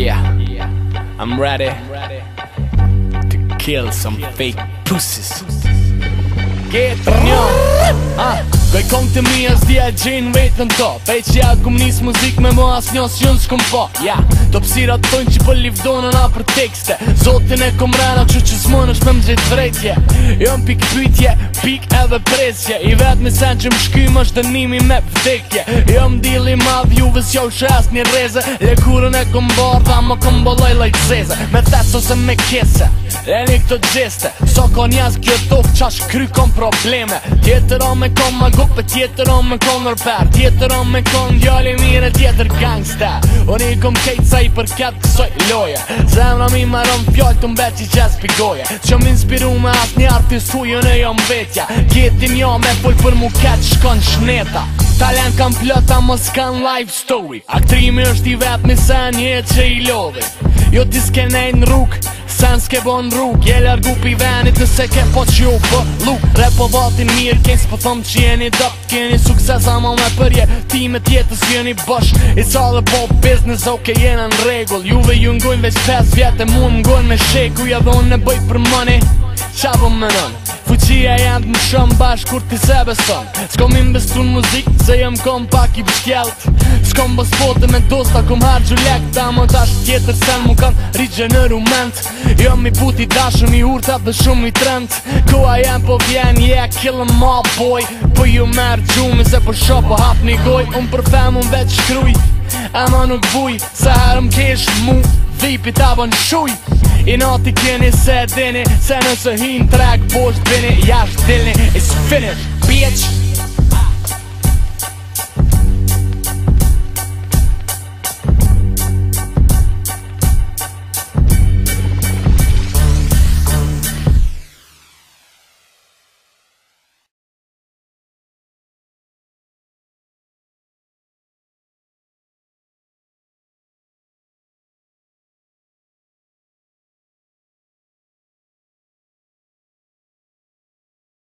Yeah, I'm ready to kill some fake pussies. Get Goj kong të mi as dhja e gjenë vetën to Pej që ja kum nis muzik me mo as njës që në s'kum po Do pësira të tojnë që për livdonën a për tekste Zotin e kom rena që s'mon është me më gjithë vrejtje Jo në pik pytje, pik edhe presje I vetë me sen që më shkym është dënimi me vdekje Jo më dili madh juve s'jo shes një reze Lekurën e kom bardha më kom boloj lojt zeze Me thes ose me kese Leni këto gjeste So ka njës kjo tok qash kry kom probleme Tjetër o me kom ma gupe Tjetër o me kom nërper Tjetër o me kom djali mire Tjetër gangsta Unë I kom kejt sa I përket kësoj loje Zemra mi maron fjall të mbet që qes pigoje Që m'inspiru me as një artist hujën e jo mbetja Gjetin jo me full për mu keq shkon shneta Talent kam plota mos kan life story Aktrimi është I vet me sen jetë që I lodhi Jo ti s'ke nejt në rrug Sen s'ke bon rrug Je largu pi venit nëse ke po që ju bë luk Repo vatin mirë Kejnë s'po thom që jeni dopt Keni sukses ama me përje Ti me tjetës jeni bosh It's all about business Ok jena në regull Juve ju ngojnë veç 5 vjetë E mu ngojnë me sheku Ja dhe unë e bëj për money Qa po mënon Fuqia janë të më shumë bash kur ti se beson S'kom investu në muzik se jem kom pak I bështjelt S'kom bës fote me dosta kom hargju lek Ta më tash tjetër sen mu kan rigjenerument Jo mi puti dashën I urtat dhe shumë I trend Koa jem po vjen yeah kill 'em all boy Po ju merë gjumi se për shop po hap një goj Unë për fem unë veç shkruj Ama nuk vuj Se herëm kesh mu Dhipi ta bën shuj I nati keni se dini Se nëse hin trek Bosh bini Jash dilni It's finished Bitch